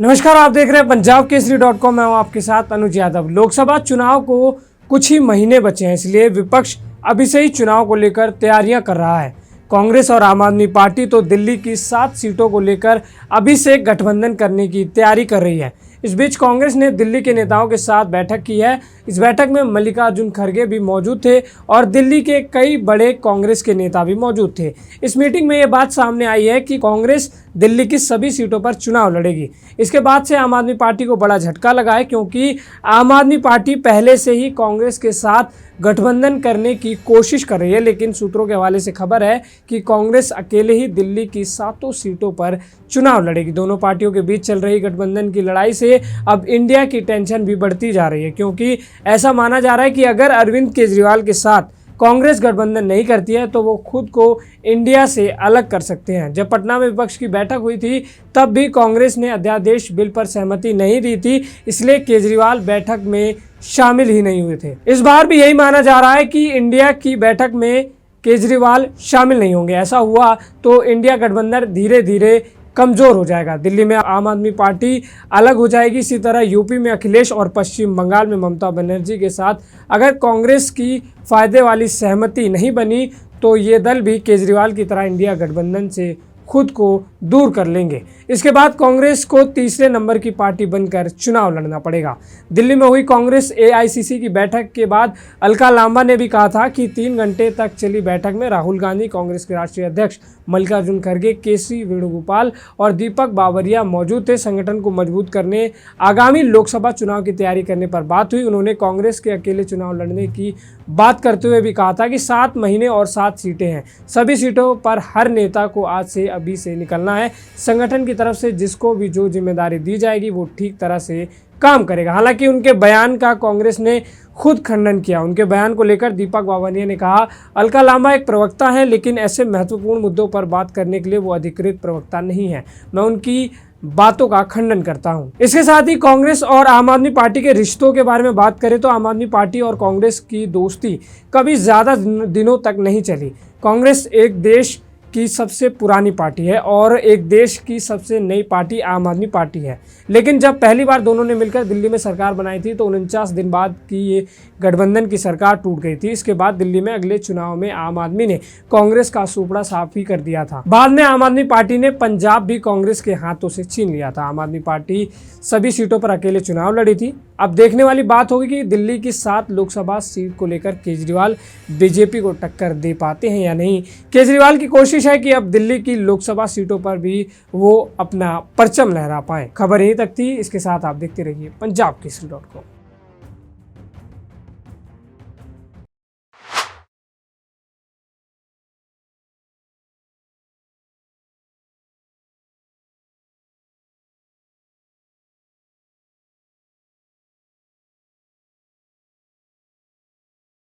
नमस्कार, आप देख रहे हैं पंजाब केसरी.com। मैं हूं आपके साथ अनुज यादव। लोकसभा चुनाव को कुछ ही महीने बचे हैं, इसलिए विपक्ष अभी से ही चुनाव को लेकर तैयारियां कर रहा है। कांग्रेस और आम आदमी पार्टी तो दिल्ली की 7 सीटों को लेकर अभी से गठबंधन करने की तैयारी कर रही है। इस बीच कांग्रेस ने दिल्ली के नेताओं के साथ बैठक की है। इस बैठक में मल्लिकार्जुन खड़गे भी मौजूद थे और दिल्ली के कई बड़े कांग्रेस के नेता भी मौजूद थे। इस मीटिंग में ये बात सामने आई है कि कांग्रेस दिल्ली की सभी सीटों पर चुनाव लड़ेगी। इसके बाद से आम आदमी पार्टी को बड़ा झटका लगा है, क्योंकि आम आदमी पार्टी पहले से ही कांग्रेस के साथ गठबंधन करने की कोशिश कर रही है, लेकिन सूत्रों के हवाले से खबर है कि कांग्रेस अकेले ही दिल्ली की 7 सीटों पर चुनाव लड़ेगी। दोनों पार्टियों के बीच चल रही गठबंधन की लड़ाई से अब इंडिया की टेंशन भी बढ़ती जा रही है, क्योंकि ऐसा माना जा रहा है कि अगर अरविंद केजरीवाल के साथ कांग्रेस गठबंधन नहीं करती है तो वो खुद को इंडिया से अलग कर सकते हैं। जब पटना में विपक्ष की बैठक हुई थी, तब भी कांग्रेस ने अध्यादेश बिल पर सहमति नहीं दी थी, इसलिए केजरीवाल बैठक में शामिल ही नहीं हुए थे। इस बार भी यही माना जा रहा है कि इंडिया की बैठक में केजरीवाल शामिल नहीं होंगे। ऐसा हुआ तो इंडिया गठबंधन धीरे धीरे कमजोर हो जाएगा। दिल्ली में आम आदमी पार्टी अलग हो जाएगी। इसी तरह यूपी में अखिलेश और पश्चिम बंगाल में ममता बनर्जी के साथ अगर कांग्रेस की फायदे वाली सहमति नहीं बनी तो ये दल भी केजरीवाल की तरह इंडिया गठबंधन से खुद को दूर कर लेंगे। इसके बाद कांग्रेस को तीसरे नंबर की पार्टी बनकर चुनाव लड़ना पड़ेगा। दिल्ली में हुई कांग्रेस एआईसीसी की बैठक के बाद अलका लांबा ने भी कहा था कि 3 घंटे तक चली बैठक में राहुल गांधी, कांग्रेस के राष्ट्रीय अध्यक्ष मल्लिकार्जुन खड़गे, केसी वेणुगोपाल और दीपक बावरिया मौजूद थे। संगठन को मजबूत करने, आगामी लोकसभा चुनाव की तैयारी करने पर बात हुई। उन्होंने कांग्रेस के अकेले चुनाव लड़ने की बात करते हुए भी कहा था कि 7 महीने और 7 सीटें हैं। सभी सीटों पर हर नेता को आज से अभी से निकलना है। संगठन की तरफ से जिसको भी जो जिम्मेदारी दी जाएगी वो ठीक तरह से काम करेगा। हालांकि उनके बयान का कांग्रेस ने खुद खंडन किया। उनके बयान को लेकर दीपक बावरिया ने कहा, अलका लांबा एक प्रवक्ता है, लेकिन ऐसे महत्वपूर्ण मुद्दों पर बात करने के लिए वो अधिकृत प्रवक्ता नहीं है। मैं उनकी बातों का खंडन करता हूं। इसके साथ ही कांग्रेस और आम आदमी पार्टी के रिश्तों के बारे में बात करें तो आम आदमी पार्टी और कांग्रेस की दोस्ती कभी ज़्यादा दिनों तक नहीं चली। कांग्रेस एक देश की सबसे पुरानी पार्टी है और एक देश की सबसे नई पार्टी आम आदमी पार्टी है, लेकिन जब पहली बार दोनों ने मिलकर दिल्ली में सरकार बनाई थी तो 49 दिन बाद की ये गठबंधन की सरकार टूट गई थी। इसके बाद दिल्ली में अगले चुनाव में आम आदमी ने कांग्रेस का सुपड़ा साफ ही कर दिया था। बाद में आम आदमी पार्टी ने पंजाब भी कांग्रेस के हाथों से छीन लिया था। आम आदमी पार्टी सभी सीटों पर अकेले चुनाव लड़ी थी। अब देखने वाली बात होगी कि दिल्ली की 7 लोकसभा सीट को लेकर केजरीवाल बीजेपी को टक्कर दे पाते हैं या नहीं। केजरीवाल की कोशिश है कि अब दिल्ली की लोकसभा सीटों पर भी वो अपना परचम लहरा पाएं। खबर यहीं तक थी। इसके साथ आप देखते रहिए पंजाब केसरी.com।